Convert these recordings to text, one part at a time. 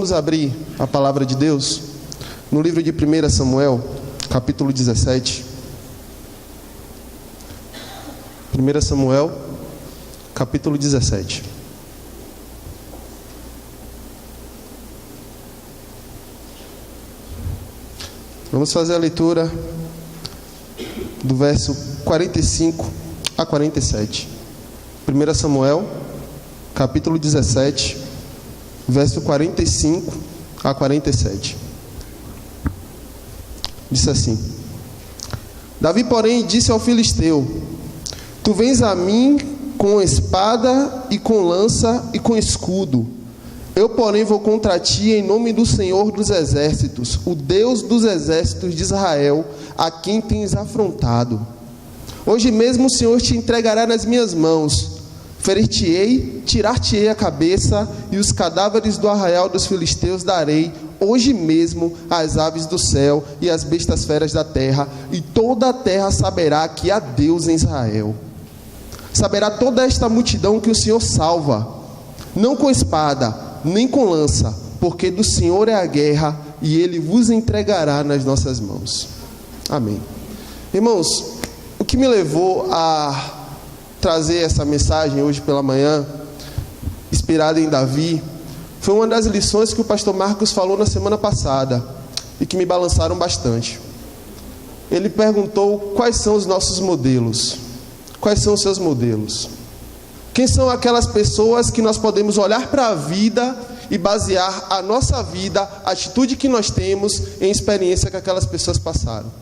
vamos abrir a palavra de Deus no livro de 1 Samuel, capítulo 17. 1 Samuel, capítulo 17. Vamos fazer a leitura do verso 45 a 47. 1 Samuel, capítulo 17, verso 45 a 47. Diz assim: Davi, porém, disse ao filisteu: Tu vens a mim com espada e com lança e com escudo. Eu, porém, vou contra ti em nome do Senhor dos exércitos, o Deus dos exércitos de Israel, a quem tens afrontado. Hoje mesmo o Senhor te entregará nas minhas mãos. Ferir-te-ei, tirar-te-ei a cabeça, e os cadáveres do arraial dos filisteus darei hoje mesmo às aves do céu e às bestas feras da terra, e toda a terra saberá que há Deus em Israel. Saberá toda esta multidão que o Senhor salva, não com espada, nem com lança, porque do Senhor é a guerra, e Ele vos entregará nas nossas mãos. Amém. Irmãos, o que me levou a trazer essa mensagem hoje pela manhã, inspirada em Davi, foi uma das lições que o pastor Marcos falou na semana passada, e que me balançaram bastante. Ele perguntou quais são os nossos modelos. Quais são os seus modelos? Quem são aquelas pessoas que nós podemos olhar para a vida e basear a nossa vida, a atitude que nós temos, em experiência que aquelas pessoas passaram?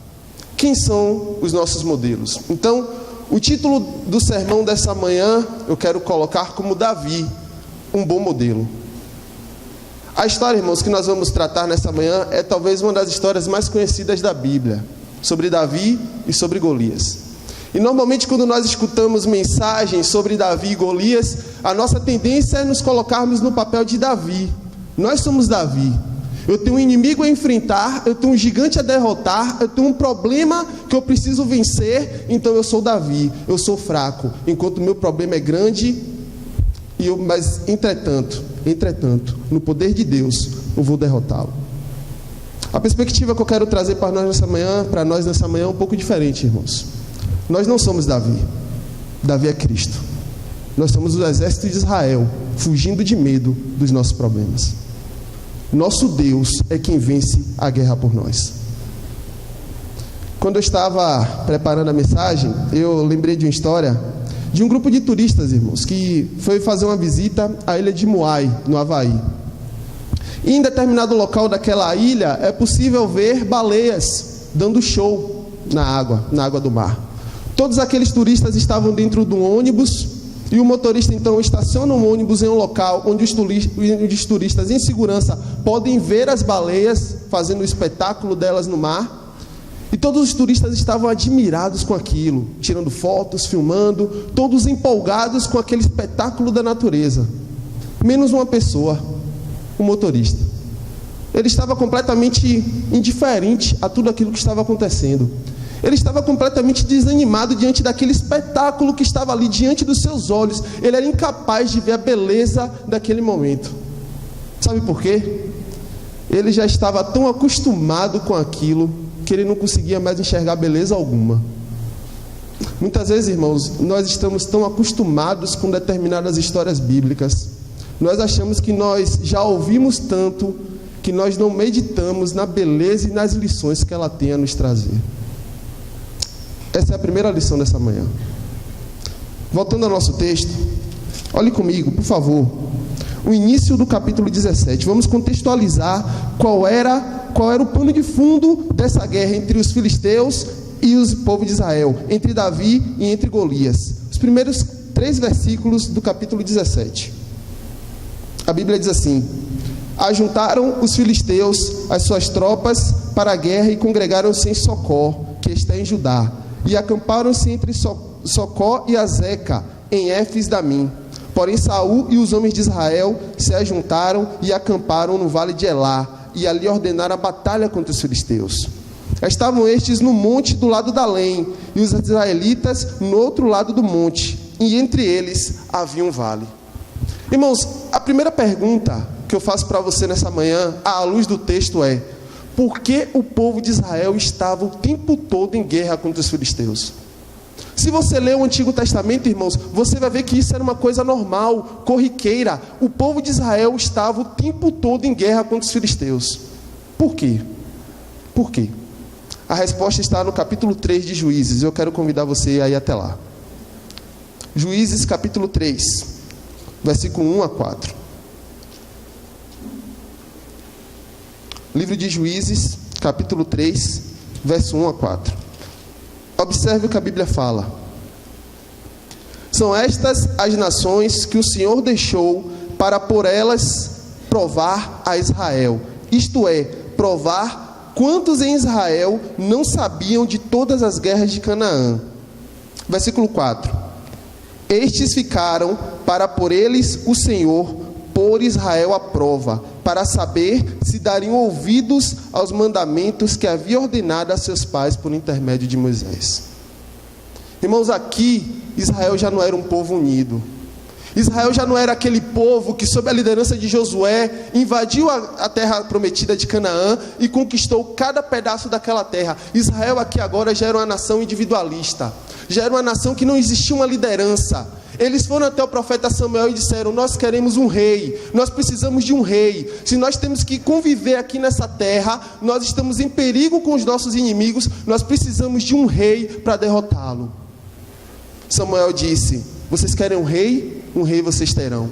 Quem são os nossos modelos? Então, o título do sermão dessa manhã eu quero colocar como Davi, um bom modelo. A história, irmãos, que nós vamos tratar nessa manhã é talvez uma das histórias mais conhecidas da Bíblia, sobre Davi e sobre Golias. E normalmente quando nós escutamos mensagens sobre Davi e Golias, a nossa tendência é nos colocarmos no papel de Davi. Nós somos Davi. Eu tenho um inimigo a enfrentar, eu tenho um gigante a derrotar, eu tenho um problema que eu preciso vencer, então eu sou Davi, eu sou fraco, enquanto o meu problema é grande, mas entretanto, no poder de Deus, eu vou derrotá-lo. A perspectiva que eu quero trazer para nós nessa manhã é um pouco diferente, irmãos. Nós não somos Davi. Davi é Cristo. Nós somos o exército de Israel, fugindo de medo dos nossos problemas. Nosso Deus é quem vence a guerra por nós. Quando eu estava preparando a mensagem, eu lembrei de uma história de um grupo de turistas, irmãos, que foi fazer uma visita à ilha de Maui, no Havaí. E em determinado local daquela ilha é possível ver baleias dando show na água do mar. Todos aqueles turistas estavam dentro de um ônibus, e o motorista então estaciona um ônibus em um local onde os turistas em segurança podem ver as baleias fazendo o espetáculo delas no mar. E todos os turistas estavam admirados com aquilo, tirando fotos, filmando, todos empolgados com aquele espetáculo da natureza. Menos uma pessoa, o motorista. Ele estava completamente indiferente a tudo aquilo que estava acontecendo. Ele estava completamente desanimado diante daquele espetáculo que estava ali diante dos seus olhos. Ele era incapaz de ver a beleza daquele momento. Sabe por quê? Ele já estava tão acostumado com aquilo que ele não conseguia mais enxergar beleza alguma. Muitas vezes, irmãos, nós estamos tão acostumados com determinadas histórias bíblicas. Nós achamos que nós já ouvimos tanto que nós não meditamos na beleza e nas lições que ela tem a nos trazer. Essa é a primeira lição dessa manhã. Voltando ao nosso texto, olhe comigo, por favor, o início do capítulo 17. Vamos contextualizar qual era o pano de fundo dessa guerra entre os filisteus e o povo de Israel, entre Davi e entre Golias. Os primeiros 3 versículos do capítulo 17. A Bíblia diz assim: Ajuntaram os filisteus as suas tropas para a guerra e congregaram-se em Socó, que está em Judá, e acamparam-se entre Socó e Azeca, em Éfes-Damim. Porém Saul e os homens de Israel se ajuntaram e acamparam no vale de Elá, e ali ordenaram a batalha contra os filisteus. Estavam estes no monte do lado da Lém, e os israelitas no outro lado do monte, e entre eles havia um vale. Irmãos, a primeira pergunta que que eu faço para você nessa manhã, à luz do texto, é: por que o povo de Israel estava o tempo todo em guerra contra os filisteus? Se você ler o Antigo Testamento, irmãos, você vai ver que isso era uma coisa normal, corriqueira. O povo de Israel estava o tempo todo em guerra contra os filisteus. Por quê? Por quê? A resposta está no capítulo 3 de Juízes. Eu quero convidar você a ir até lá. Juízes capítulo 3, versículo 1 a 4. Livro de Juízes, capítulo 3, verso 1 a 4. Observe o que a Bíblia fala. São estas as nações que o Senhor deixou para por elas provar a Israel. Isto é, provar quantos em Israel não sabiam de todas as guerras de Canaã. Versículo 4. Estes ficaram para por eles o Senhor pôr Israel à prova, para saber se dariam ouvidos aos mandamentos que havia ordenado a seus pais por intermédio de Moisés. Irmãos, aqui Israel já não era um povo unido. Israel já não era aquele povo que, sob a liderança de Josué, invadiu a terra prometida de Canaã e conquistou cada pedaço daquela terra. Israel aqui agora já era uma nação individualista, já era uma nação que não existia uma liderança. Eles foram até o profeta Samuel e disseram: nós queremos um rei, nós precisamos de um rei. Se nós temos que conviver aqui nessa terra, nós estamos em perigo com os nossos inimigos, nós precisamos de um rei para derrotá-lo. Samuel disse: vocês querem um rei? Um rei vocês terão.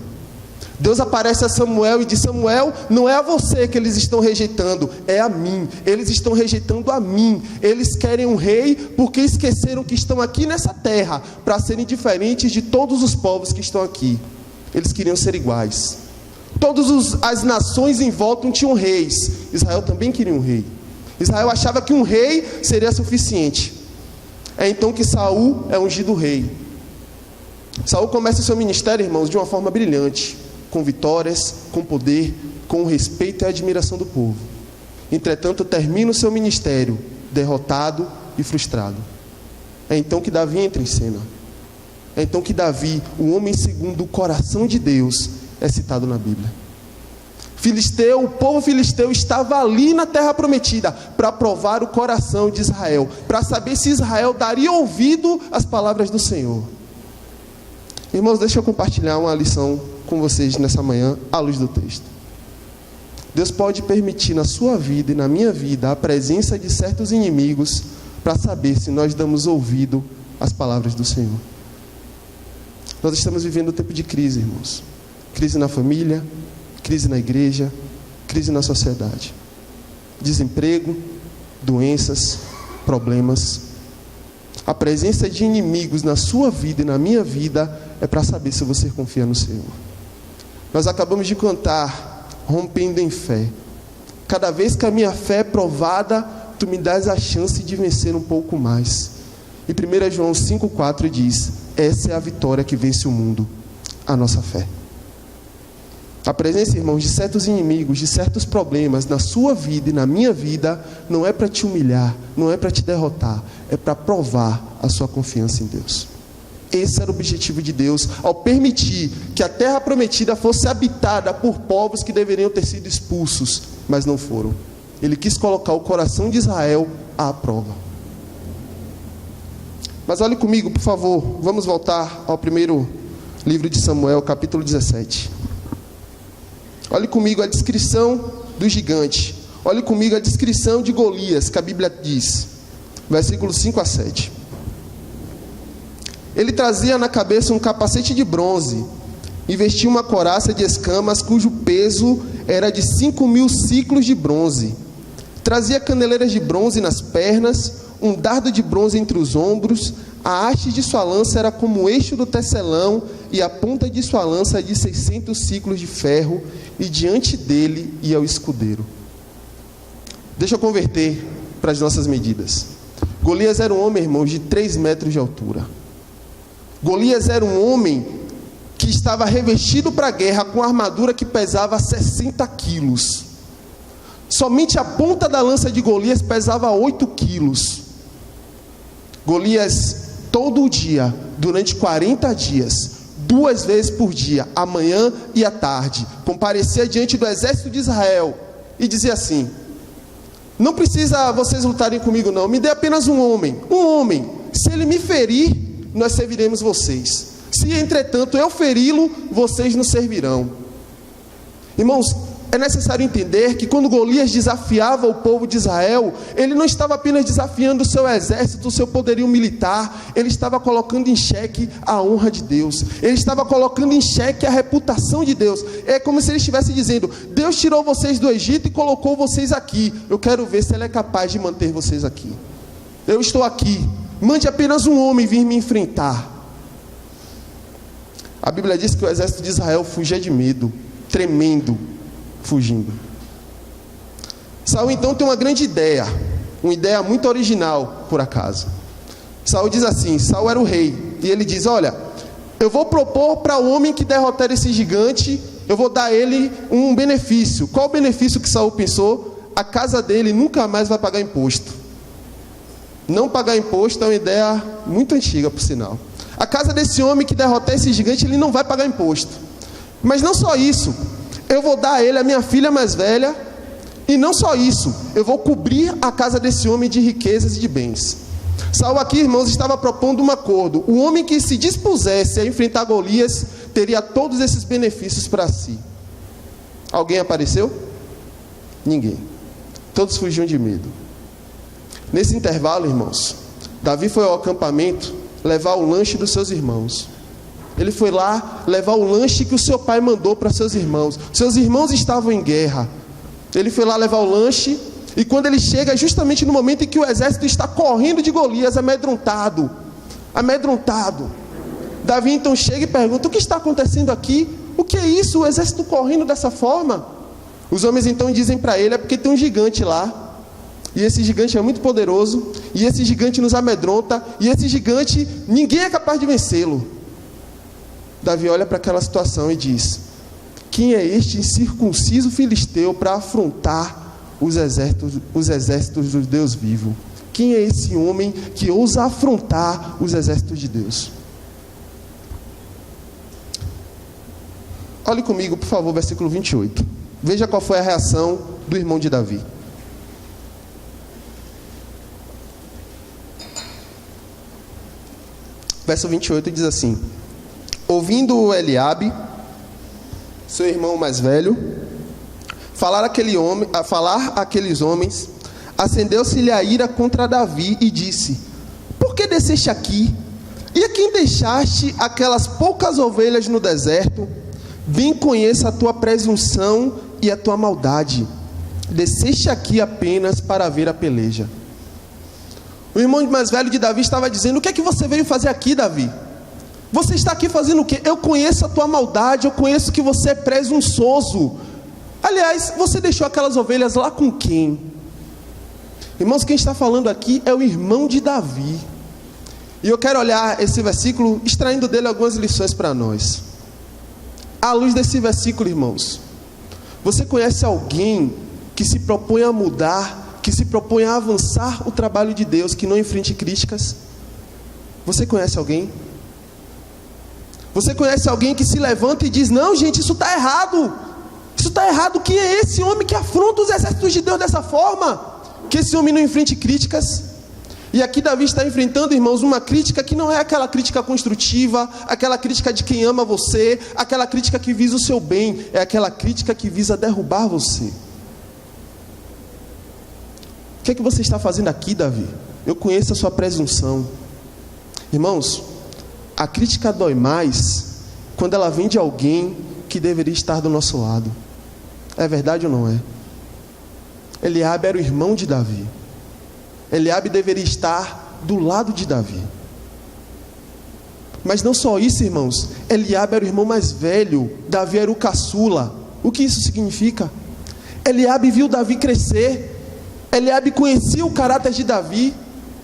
Deus aparece a Samuel e diz: Samuel, não é a você que eles estão rejeitando, é a mim. Eles estão rejeitando a mim. Eles querem um rei porque esqueceram que estão aqui nessa terra para serem diferentes de todos os povos que estão aqui. Eles queriam ser iguais. Todas as nações em volta tinham reis. Israel também queria um rei. Israel achava que um rei seria suficiente. É então que Saul é ungido rei. Saul começa o seu ministério, irmãos, de uma forma brilhante, com vitórias, com poder, com o respeito e a admiração do povo. Entretanto, termina o seu ministério derrotado e frustrado. É então que Davi entra em cena. É então que Davi, o homem segundo o coração de Deus, é citado na Bíblia. O povo filisteu estava ali na terra prometida para provar o coração de Israel, para saber se Israel daria ouvido às palavras do Senhor. Irmãos, deixa eu compartilhar uma lição com vocês nessa manhã, à luz do texto. Deus pode permitir na sua vida e na minha vida a presença de certos inimigos para saber se nós damos ouvido às palavras do Senhor. Nós estamos vivendo um tempo de crise, irmãos. Crise na família, crise na igreja, crise na sociedade. Desemprego, doenças, problemas. A presença de inimigos na sua vida e na minha vida é para saber se você confia no Senhor. Nós acabamos de cantar, rompendo em fé. Cada vez que a minha fé é provada, tu me dás a chance de vencer um pouco mais. E 1 João 5,4 diz: essa é a vitória que vence o mundo, a nossa fé. A presença, irmãos, de certos inimigos, de certos problemas na sua vida e na minha vida, não é para te humilhar, não é para te derrotar, é para provar a sua confiança em Deus. Esse era o objetivo de Deus, ao permitir que a terra prometida fosse habitada por povos que deveriam ter sido expulsos, mas não foram. Ele quis colocar o coração de Israel à prova. Mas olhe comigo, por favor, vamos voltar ao primeiro livro de Samuel, capítulo 17. Olhe comigo a descrição do gigante. Olhe comigo a descrição de Golias, que a Bíblia diz. Versículos 5 a 7. Ele trazia na cabeça um capacete de bronze e vestia uma couraça de escamas, cujo peso era de 5.000 ciclos de bronze. Trazia caneleiras de bronze nas pernas, um dardo de bronze entre os ombros. A haste de sua lança era como o eixo do tecelão, e a ponta de sua lança de 600 ciclos de ferro, e diante dele ia o escudeiro. Deixa eu converter para as nossas medidas. Golias era um homem, irmãos, de 3 metros de altura. Golias era um homem que estava revestido para a guerra com armadura que pesava 60 quilos. Somente a ponta da lança de Golias pesava 8 quilos. Golias, todo dia, durante 40 dias, 2 vezes por dia, a manhã e à tarde, comparecia diante do exército de Israel e dizia assim: não precisa vocês lutarem comigo não, me dê apenas um homem, se ele me ferir, nós serviremos vocês, se entretanto eu feri-lo, vocês nos servirão. Irmãos, é necessário entender que quando Golias desafiava o povo de Israel, ele não estava apenas desafiando o seu exército, o seu poderio militar, ele estava colocando em xeque a honra de Deus, ele estava colocando em xeque a reputação de Deus. É como se ele estivesse dizendo: Deus tirou vocês do Egito e colocou vocês aqui, eu quero ver se ele é capaz de manter vocês aqui. Eu estou aqui, mande apenas um homem vir me enfrentar. A Bíblia diz que o exército de Israel fugia de medo, tremendo, fugindo. Saul então tem uma grande ideia, uma ideia muito original, por acaso. Saul diz assim, Saul era o rei, e ele diz: olha, eu vou propor para o homem que derrotar esse gigante, eu vou dar a ele um benefício. Qual o benefício que Saul pensou? A casa dele nunca mais vai pagar imposto. Não pagar imposto é uma ideia muito antiga, por sinal. A casa desse homem que derrotar esse gigante, ele não vai pagar imposto. Mas não só isso, eu vou dar a ele a minha filha mais velha, e não só isso, eu vou cobrir a casa desse homem de riquezas e de bens. Saul aqui, irmãos, estava propondo um acordo. O homem que se dispusesse a enfrentar Golias teria todos esses benefícios para si. Alguém apareceu? Ninguém. Todos fugiam de medo. Nesse intervalo, irmãos, Davi foi ao acampamento levar o lanche dos seus irmãos. Ele foi lá levar o lanche que o seu pai mandou para seus irmãos. Seus irmãos estavam em guerra. Ele foi lá levar o lanche, e quando ele chega, justamente no momento em que o exército está correndo de Golias, amedrontado. Davi então chega e pergunta: o que está acontecendo aqui? O que é isso? O exército correndo dessa forma? Os homens então dizem para ele: é porque tem um gigante lá, e esse gigante é muito poderoso, e esse gigante nos amedronta, e esse gigante, ninguém é capaz de vencê-lo. Davi olha para aquela situação e diz: quem é este incircunciso filisteu para afrontar os exércitos do Deus vivo? Quem é esse homem que ousa afrontar os exércitos de Deus? Olhe comigo, por favor, versículo 28. Veja qual foi a reação do irmão de Davi. Verso 28 diz assim: ouvindo Eliabe, seu irmão mais velho, falar aqueles homens, acendeu-se-lhe a ira contra Davi e disse: por que desceste aqui? E a quem deixaste aquelas poucas ovelhas no deserto? Bem conheço a tua presunção e a tua maldade. Desceste aqui apenas para ver a peleja. O irmão mais velho de Davi estava dizendo: o que é que você veio fazer aqui, Davi? Você está aqui fazendo o quê? Eu conheço a tua maldade, eu conheço que você é presunçoso. Aliás, você deixou aquelas ovelhas lá com quem? Irmãos, quem está falando aqui é o irmão de Davi. E eu quero olhar esse versículo, extraindo dele algumas lições para nós. À luz desse versículo, irmãos, você conhece alguém que se propõe a mudar, que se propõe a avançar o trabalho de Deus, que não enfrente críticas? Você conhece alguém? Você conhece alguém que se levanta e diz: não, gente, isso está errado. Isso está errado. Quem é esse homem que afronta os exércitos de Deus dessa forma? Que esse homem não enfrente críticas. E aqui Davi está enfrentando, irmãos, uma crítica que não é aquela crítica construtiva, aquela crítica de quem ama você, aquela crítica que visa o seu bem, é aquela crítica que visa derrubar você. O que é que você está fazendo aqui, Davi? Eu conheço a sua presunção. Irmãos, a crítica dói mais quando ela vem de alguém que deveria estar do nosso lado. É verdade ou não é? Eliabe era o irmão de Davi. Eliabe deveria estar do lado de Davi. Mas não só isso, irmãos. Eliabe era o irmão mais velho, Davi era o caçula. O que isso significa? Eliabe viu Davi crescer. Eliabe conhecia o caráter de Davi.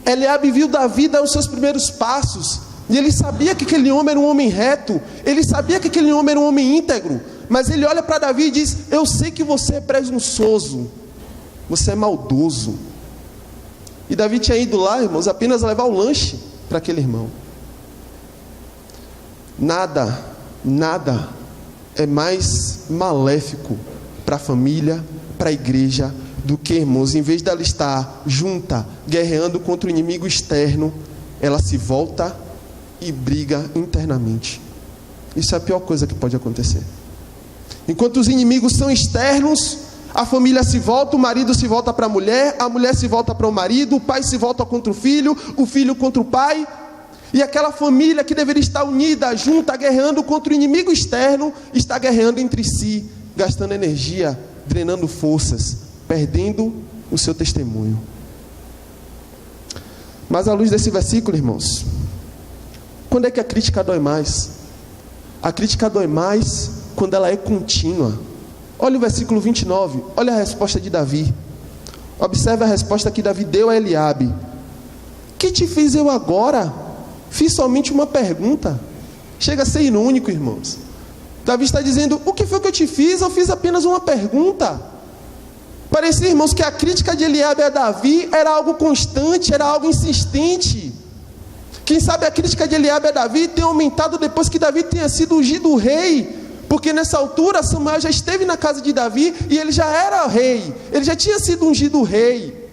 Eliabe viu Davi dar os seus primeiros passos. E ele sabia que aquele homem era um homem reto. Ele sabia que aquele homem era um homem íntegro. Mas ele olha para Davi e diz: eu sei que você é presunçoso. Você é maldoso. E Davi tinha ido lá, irmãos, apenas levar o lanche para aquele irmão. Nada Nada é mais maléfico para a família, para a igreja, do que, irmãos, em vez dela estar junta, guerreando contra o inimigo externo, ela se volta e briga internamente. Isso é a pior coisa que pode acontecer. Enquanto os inimigos são externos, a família se volta, o marido se volta para a mulher se volta para o marido, o pai se volta contra o filho contra o pai, e aquela família que deveria estar unida, junta, guerreando contra o inimigo externo, está guerreando entre si, gastando energia, drenando forças, perdendo o seu testemunho. Mas à luz desse versículo, irmãos, quando é que a crítica dói mais? A crítica dói mais quando ela é contínua. Olha o versículo 29, olha a resposta de Davi. Observe a resposta que Davi deu a Eliabe. Que te fiz eu agora? Fiz somente uma pergunta. Chega a ser irônico, irmãos. Davi está dizendo, o que foi que eu te fiz? Eu fiz apenas uma pergunta. Parecia, irmãos, que a crítica de Eliabe a Davi era algo constante, era algo insistente. Quem sabe a crítica de Eliabe a Davi tem aumentado depois que Davi tenha sido ungido rei. Porque nessa altura Samuel já esteve na casa de Davi e ele já era rei, ele já tinha sido ungido rei.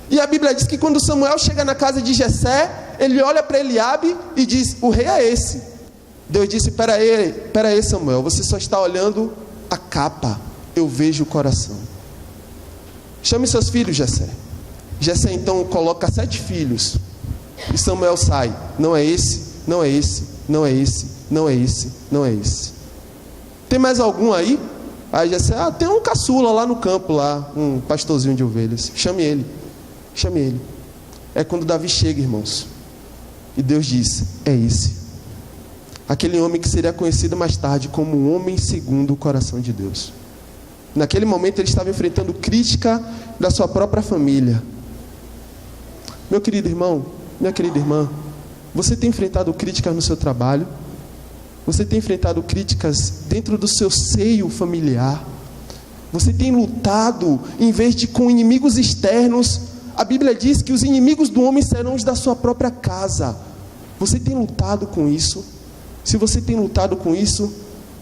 E a Bíblia diz que quando Samuel chega na casa de Jessé, ele olha para Eliabe e diz, o rei é esse. Deus disse, pera aí Samuel, você só está olhando a capa, eu vejo o coração. Chame seus filhos, Jessé. Jessé então coloca 7 filhos e Samuel sai, não é esse, não é esse, não é esse, não é esse, não é esse. Tem mais algum aí? Aí Jessé, tem um caçula lá no campo, lá, um pastorzinho de ovelhas. Chame ele. Chame ele. É quando Davi chega, irmãos. E Deus diz, é esse. Aquele homem que seria conhecido mais tarde como um homem segundo o coração de Deus. Naquele momento ele estava enfrentando crítica da sua própria família. Meu querido irmão, minha querida irmã, você tem enfrentado críticas no seu trabalho? Você tem enfrentado críticas dentro do seu seio familiar? Você tem lutado, em vez de com inimigos externos? A Bíblia diz que os inimigos do homem serão os da sua própria casa. Você tem lutado com isso? Se você tem lutado com isso,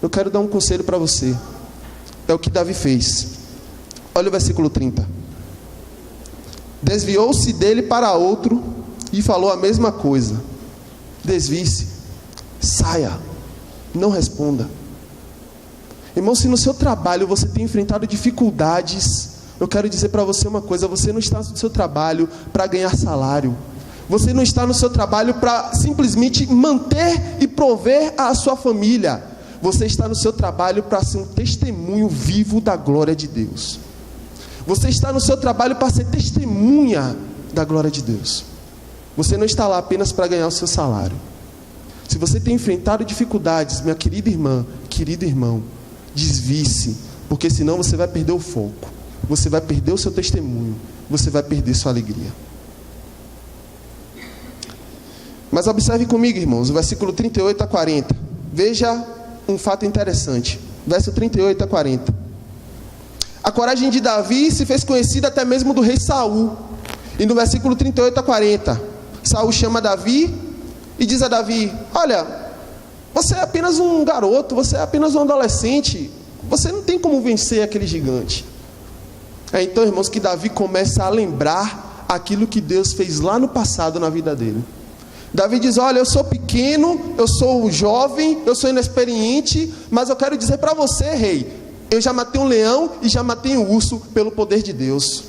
eu quero dar um conselho para você. É o que Davi fez. Olha o versículo 30. Desviou-se dele para outro e falou a mesma coisa. Desvie-se, saia, não responda. Irmão, se no seu trabalho você tem enfrentado dificuldades, eu quero dizer para você uma coisa: você não está no seu trabalho para ganhar salário. Você não está no seu trabalho para simplesmente manter e prover a sua família. Você está no seu trabalho para ser um testemunho vivo da glória de Deus. Você está no seu trabalho para ser testemunha da glória de Deus. Você não está lá apenas para ganhar o seu salário. Se você tem enfrentado dificuldades, minha querida irmã, querido irmão, desvie-se, porque senão você vai perder o foco, você vai perder o seu testemunho, você vai perder sua alegria. Mas observe comigo, irmãos, o versículo 38 a 40. Veja um fato interessante. Verso 38 a 40. A coragem de Davi se fez conhecida até mesmo do rei Saul. E no versículo 38 a 40, Saul chama Davi e diz a Davi: olha, você é apenas um garoto, você é apenas um adolescente, você não tem como vencer aquele gigante. É então, irmãos, que Davi começa a lembrar aquilo que Deus fez lá no passado na vida dele. Davi diz: olha, eu sou pequeno, eu sou jovem, eu sou inexperiente, mas eu quero dizer para você, rei, eu já matei um leão e já matei um urso pelo poder de Deus.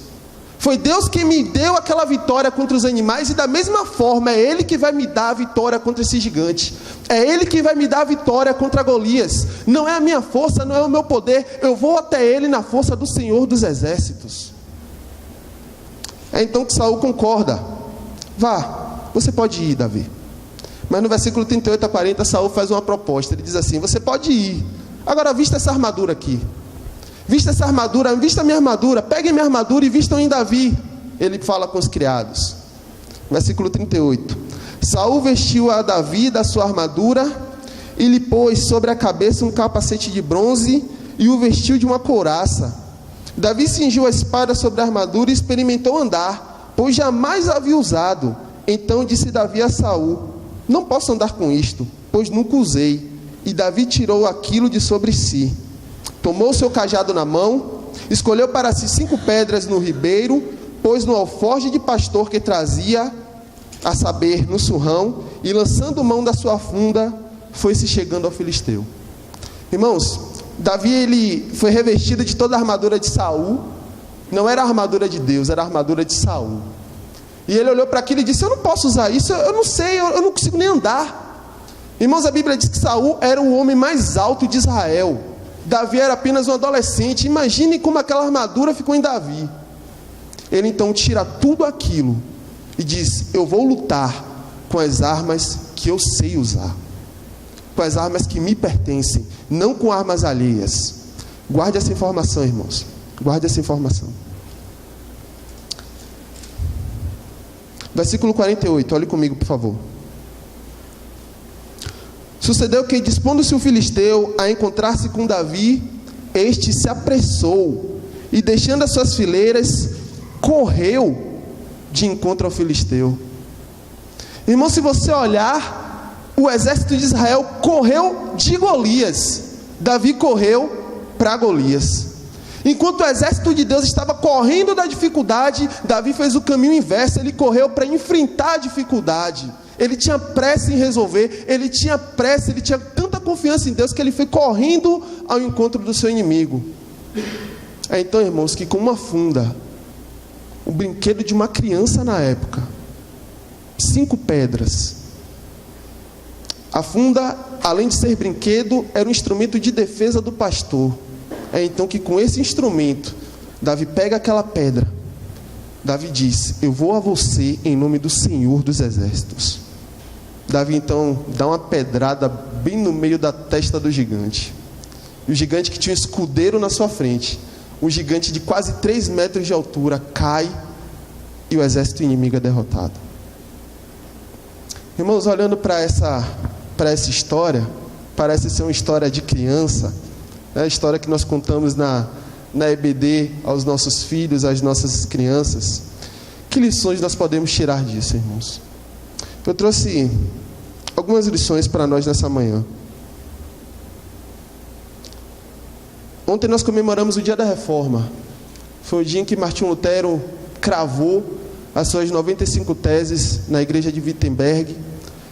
Foi Deus quem me deu aquela vitória contra os animais, e da mesma forma é Ele que vai me dar a vitória contra esse gigante. É Ele que vai me dar a vitória contra Golias. Não é a minha força, não é o meu poder, eu vou até Ele na força do Senhor dos Exércitos. É então que Saul concorda: vá, você pode ir, Davi. Mas no versículo 38 a 40, Saul faz uma proposta. Ele diz assim: você pode ir, agora vista essa armadura aqui. Vista essa armadura, vista a minha armadura, peguem minha armadura e vistam em Davi. Ele fala com os criados. Versículo 38. Saul vestiu a Davi da sua armadura e lhe pôs sobre a cabeça um capacete de bronze e o vestiu de uma couraça. Davi cingiu a espada sobre a armadura e experimentou andar, pois jamais a havia usado. Então disse Davi a Saul: não posso andar com isto, pois nunca usei. e Davi tirou aquilo de sobre si. Tomou seu cajado na mão, escolheu para si 5 pedras no ribeiro, pôs no alforje de pastor que trazia, a saber, no surrão, e lançando mão da sua funda, foi-se chegando ao filisteu. Irmãos, Davi ele foi revestido de toda a armadura de Saul. Não era a armadura de Deus, era a armadura de Saul. E ele olhou para aquilo e disse: eu não posso usar isso, eu não sei, eu não consigo nem andar. Irmãos, a Bíblia diz que Saul era o homem mais alto de Israel. Davi era apenas um adolescente. Imagine como aquela armadura ficou em Davi. Ele então tira tudo aquilo e diz: eu vou lutar com as armas que eu sei usar, com as armas que me pertencem, não com armas alheias. Guarde essa informação, irmãos. Guarde essa informação. Versículo 48, olhe comigo, por favor. Sucedeu que, dispondo-se o filisteu a encontrar-se com Davi, este se apressou e, deixando as suas fileiras, correu de encontro ao filisteu. Irmão, se você olhar, o exército de Israel correu de Golias. Davi correu para Golias. Enquanto o exército de Deus estava correndo da dificuldade, Davi fez o caminho inverso. Ele correu para enfrentar a dificuldade. Ele tinha pressa em resolver, ele tinha pressa, ele tinha tanta confiança em Deus que ele foi correndo ao encontro do seu inimigo. É então, irmãos, que com uma funda, o brinquedo de uma criança na época, 5 pedras. A funda, além de ser brinquedo, era um instrumento de defesa do pastor. É então que com esse instrumento, Davi pega aquela pedra. Davi diz: eu vou a você em nome do Senhor dos Exércitos. Davi então dá uma pedrada bem no meio da testa do gigante. E o gigante, que tinha um escudeiro na sua frente, um gigante de quase 3 metros de altura, cai e o exército inimigo é derrotado. Irmãos, olhando para essa história, parece ser uma história de criança, né? A história que nós contamos na EBD aos nossos filhos, às nossas crianças. Que lições nós podemos tirar disso, irmãos? Eu trouxe algumas lições para nós nessa manhã. Ontem nós comemoramos o dia da Reforma. Foi o dia em que Martinho Lutero cravou as suas 95 teses na igreja de Wittenberg,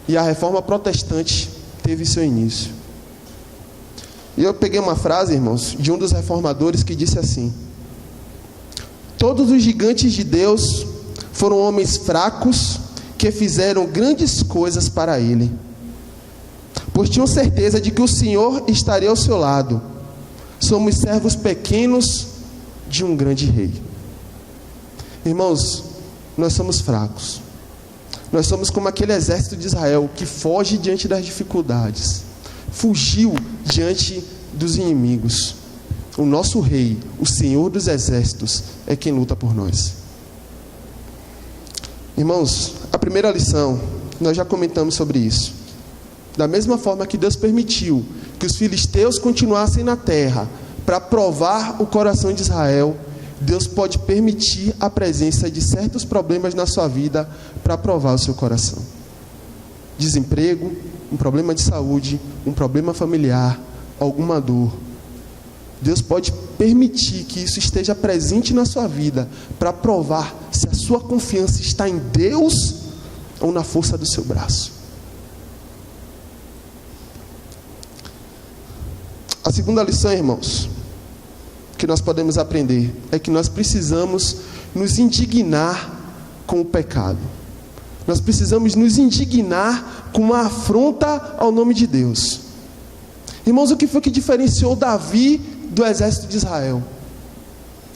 e a Reforma Protestante teve seu início. E eu peguei uma frase, irmãos, de um dos reformadores que disse assim: todos os gigantes de Deus foram homens fracos que fizeram grandes coisas para Ele, pois tinham certeza de que o Senhor estaria ao seu lado. Somos servos pequenos de um grande rei. Irmãos, nós somos fracos. Nós somos como aquele exército de Israel que foge diante das dificuldades, fugiu diante dos inimigos. O nosso rei, o Senhor dos Exércitos, é quem luta por nós. Irmãos, a primeira lição, nós já comentamos sobre isso. Da mesma forma que Deus permitiu que os filisteus continuassem na terra para provar o coração de Israel, Deus pode permitir a presença de certos problemas na sua vida para provar o seu coração. Desemprego, um problema de saúde, um problema familiar, alguma dor. Deus pode permitir que isso esteja presente na sua vida para provar se a sua confiança está em Deus ou na força do seu braço. A segunda lição, irmãos, que nós podemos aprender é que nós precisamos nos indignar com o pecado. Nós precisamos nos indignar com uma afronta ao nome de Deus. Irmãos, o que foi que diferenciou Davi do exército de Israel?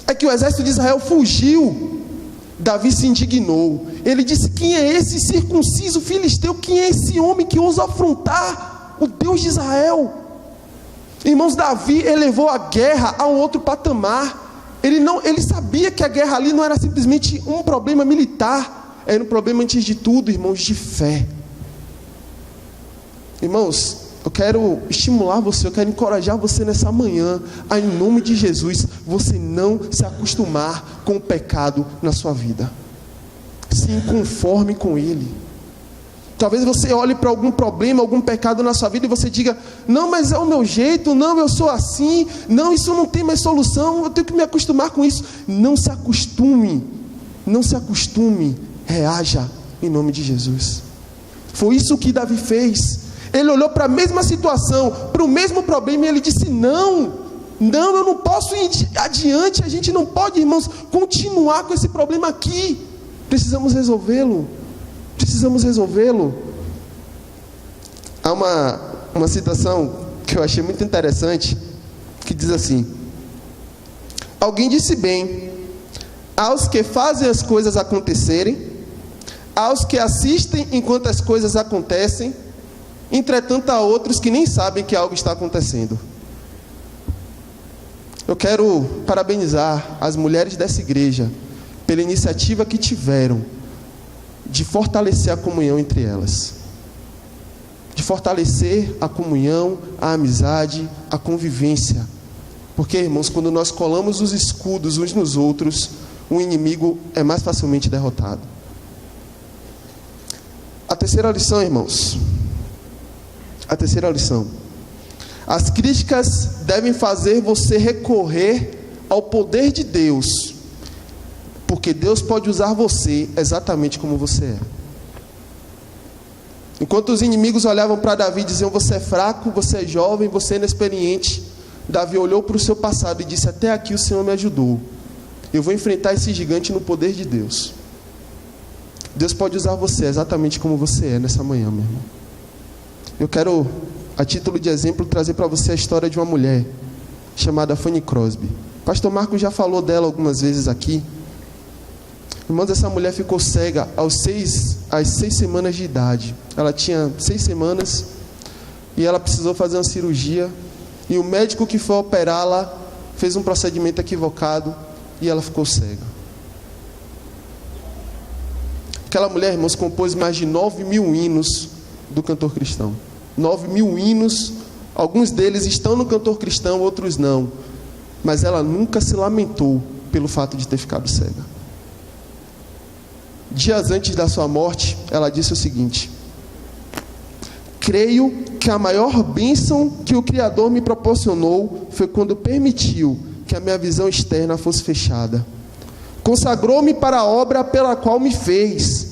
É que o exército de Israel fugiu. Davi se indignou. Ele disse: quem é esse circunciso filisteu? Quem é esse homem que ousa afrontar o Deus de Israel? Irmãos, Davi elevou a guerra a um outro patamar. Ele sabia que a guerra ali não era simplesmente um problema militar, era um problema, antes de tudo, irmãos, de fé. Irmãos, eu quero estimular você, eu quero encorajar você nessa manhã, a, em nome de Jesus, você não se acostumar com o pecado na sua vida. Se conforme com ele. Talvez você olhe para algum problema, algum pecado na sua vida e você diga: não, mas é o meu jeito, não, eu sou assim, não, isso não tem mais solução, eu tenho que me acostumar com isso. Não se acostume, reaja em nome de Jesus. Foi isso que Davi fez. Ele olhou para a mesma situação, para o mesmo problema, e ele disse: não, eu não posso ir adiante, a gente não pode, irmãos, continuar com esse problema aqui. Precisamos resolvê-lo. Há uma citação que eu achei muito interessante, que diz assim: alguém disse bem, aos que fazem as coisas acontecerem, aos que assistem enquanto as coisas acontecem, entretanto há outros que nem sabem que algo está acontecendo. Eu quero parabenizar as mulheres dessa igreja pela iniciativa que tiveram de fortalecer a comunhão entre elas, de fortalecer a comunhão, a amizade, a convivência. Porque, irmãos, quando nós colamos os escudos uns nos outros, o inimigo é mais facilmente derrotado. A terceira lição, irmãos, as críticas devem fazer você recorrer ao poder de Deus, porque Deus pode usar você exatamente como você é. Enquanto os inimigos olhavam para Davi e diziam: você é fraco, você é jovem, você é inexperiente, Davi olhou para o seu passado e disse: até aqui o Senhor me ajudou, eu vou enfrentar esse gigante no poder de Deus. Deus pode usar você exatamente como você é nessa manhã, meu irmão. Eu quero, a título de exemplo, trazer para você a história de uma mulher chamada Fanny Crosby. Pastor Marcos já falou dela algumas vezes aqui. Irmãos, essa mulher ficou cega às 6 semanas de idade. Ela tinha 6 semanas e ela precisou fazer uma cirurgia. E o médico que foi operá-la fez um procedimento equivocado e ela ficou cega. Aquela mulher, irmãos, compôs mais de 9.000 hinos do cantor cristão. 9.000 hinos, alguns deles estão no cantor cristão, outros não. Mas ela nunca se lamentou pelo fato de ter ficado cega. Dias antes da sua morte, ela disse o seguinte: creio que a maior bênção que o Criador me proporcionou foi quando permitiu que a minha visão externa fosse fechada. Consagrou-me para a obra pela qual me fez.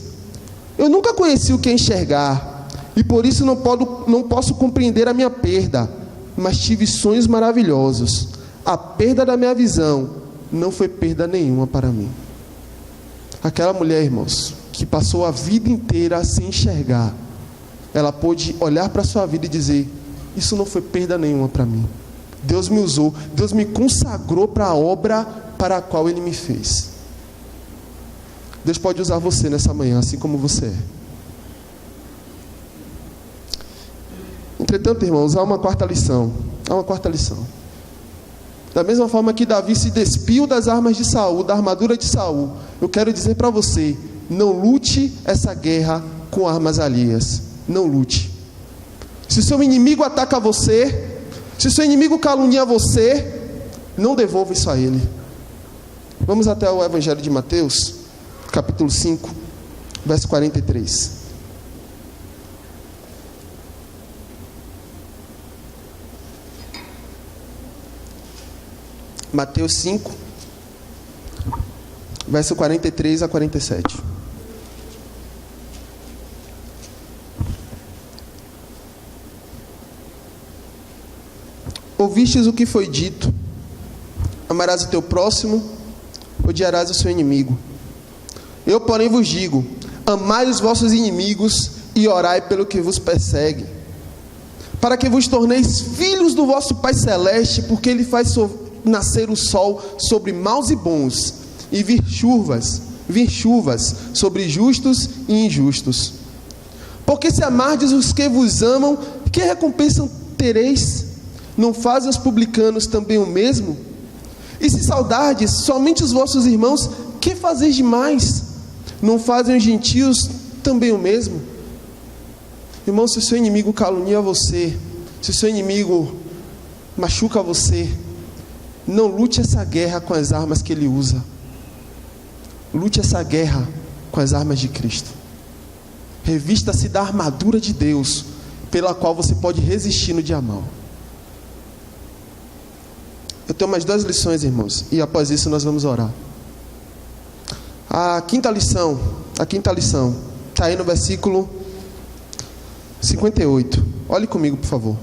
Eu nunca conheci o que é enxergar, e por isso não posso compreender a minha perda, mas tive sonhos maravilhosos. A perda da minha visão não foi perda nenhuma para mim. Aquela mulher, irmãos, que passou a vida inteira sem enxergar, ela pôde olhar para a sua vida e dizer: isso não foi perda nenhuma para mim. Deus me usou, Deus me consagrou para a obra para a qual Ele me fez. Deus pode usar você nessa manhã, assim como você é. Entretanto, irmãos, há uma quarta lição. Da mesma forma que Davi se despiu das armas de Saul, da armadura de Saul, eu quero dizer para você: não lute essa guerra com armas alheias. Não lute. Se o seu inimigo ataca você, se o seu inimigo calunia você, não devolva isso a ele. Vamos até o Evangelho de Mateus, capítulo 5, verso 43. Mateus 5, verso 43 a 47. Ouvistes o que foi dito: amarás o teu próximo, odiarás o seu inimigo. Eu, porém, vos digo: amai os vossos inimigos e orai pelo que vos persegue, para que vos torneis filhos do vosso Pai Celeste, porque Ele faz nascer o sol sobre maus e bons, e vir chuvas sobre justos e injustos. Porque se amardes os que vos amam, que recompensa tereis? Não fazem os publicanos também o mesmo? E se saudardes somente os vossos irmãos, que fazeis demais? Não fazem os gentios também o mesmo? Irmão, se o seu inimigo calunia você, se o seu inimigo machuca você, não lute essa guerra com as armas que ele usa. Lute essa guerra com as armas de Cristo. Revista-se da armadura de Deus, pela qual você pode resistir no dia mau. Eu tenho mais 2 lições, irmãos, e após isso nós vamos orar. A quinta lição está aí no versículo 58. Olhe comigo, por favor.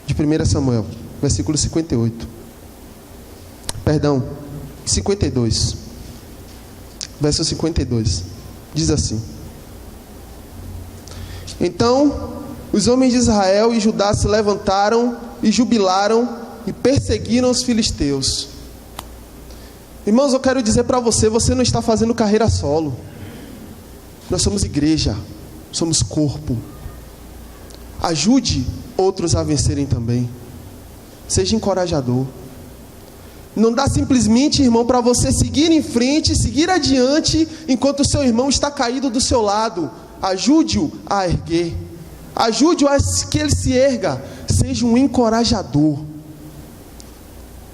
De 1 Samuel, versículo 58. Perdão, 52. Verso 52. Diz assim: Então os homens de Israel e Judá se levantaram e jubilaram e perseguiram os filisteus. Irmãos, eu quero dizer para você, você não está fazendo carreira solo. Nós somos igreja, somos corpo. Ajude outros a vencerem também. Seja encorajador. Não dá simplesmente, irmão, para você seguir em frente, seguir adiante, enquanto o seu irmão está caído do seu lado. Ajude-o a erguer. Ajude-o a que ele se erga. Seja um encorajador.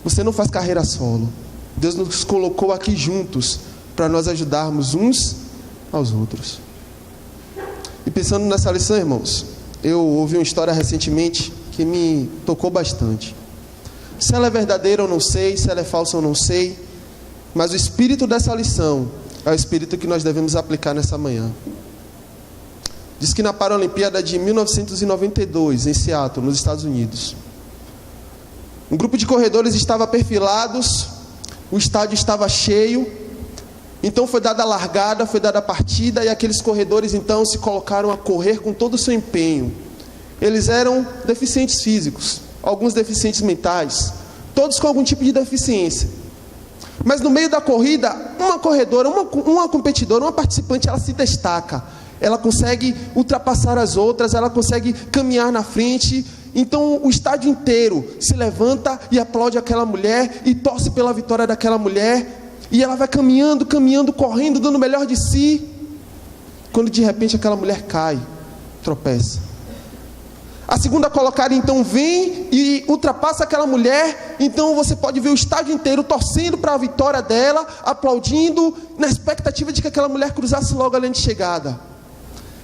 Você não faz carreira solo. Deus nos colocou aqui juntos para nós ajudarmos uns aos outros. E pensando nessa lição, irmãos, eu ouvi uma história recentemente que me tocou bastante. Se ela é verdadeira eu não sei, se ela é falsa eu não sei, mas o espírito dessa lição é o espírito que nós devemos aplicar nessa manhã. Diz que na Paralimpíada de 1992, em Seattle, nos Estados Unidos, um grupo de corredores estava perfilados, o estádio estava cheio, então foi dada a largada, foi dada a partida, e aqueles corredores então se colocaram a correr com todo o seu empenho. Eles eram deficientes físicos, alguns deficientes mentais, todos com algum tipo de deficiência. Mas no meio da corrida, uma corredora, uma competidora, uma participante, ela se destaca. Ela consegue ultrapassar as outras, ela consegue caminhar na frente. Então o estádio inteiro se levanta e aplaude aquela mulher e torce pela vitória daquela mulher. E ela vai caminhando, correndo, dando o melhor de si. Quando de repente aquela mulher cai, tropeça. A segunda colocada então vem e ultrapassa aquela mulher. Então você pode ver o estádio inteiro torcendo para a vitória dela, aplaudindo, na expectativa de que aquela mulher cruzasse logo a linha de chegada.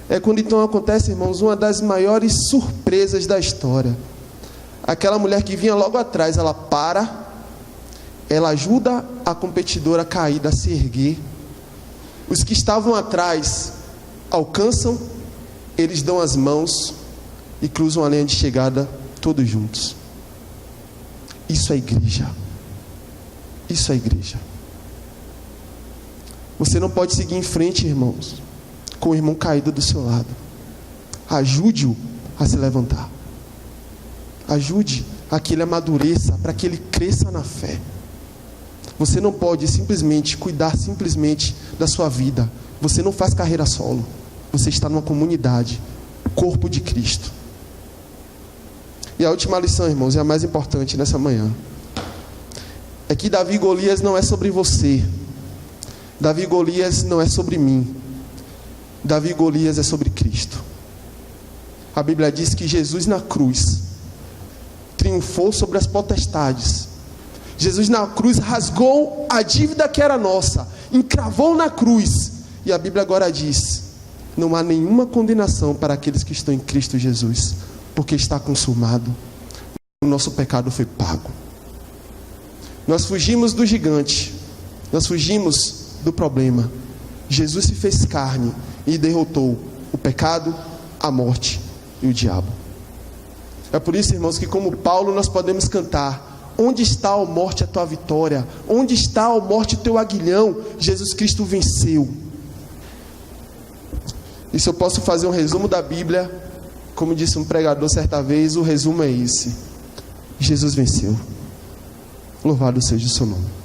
É quando então acontece, irmãos, uma das maiores surpresas da história. Aquela mulher que vinha logo atrás, ela para, ela ajuda a competidora caída a se erguer. Os que estavam atrás alcançam, eles dão as mãos e cruzam a linha de chegada todos juntos. Isso é igreja. Isso é igreja. Você não pode seguir em frente, irmãos, com o irmão caído do seu lado. Ajude-o a se levantar. Ajude a que ele amadureça, para que ele cresça na fé. Você não pode simplesmente cuidar simplesmente da sua vida. Você não faz carreira solo. Você está numa comunidade, corpo de Cristo. E a última lição, irmãos, é a mais importante nessa manhã. É que Davi e Golias não é sobre você. Davi e Golias não é sobre mim. Davi e Golias é sobre Cristo. A Bíblia diz que Jesus na cruz triunfou sobre as potestades. Jesus na cruz rasgou a dívida que era nossa, encravou na cruz. E a Bíblia agora diz: não há nenhuma condenação para aqueles que estão em Cristo Jesus, porque está consumado. O nosso pecado foi pago. Nós fugimos do gigante, nós fugimos do problema. Jesus se fez carne e derrotou o pecado, a morte e o diabo. É por isso, irmãos, que como Paulo nós podemos cantar: onde está, ó morte, a tua vitória? Onde está, ó morte, o teu aguilhão? Jesus Cristo venceu. E se eu posso fazer um resumo da Bíblia, como disse um pregador certa vez, o resumo é esse: Jesus venceu. Louvado seja o seu nome.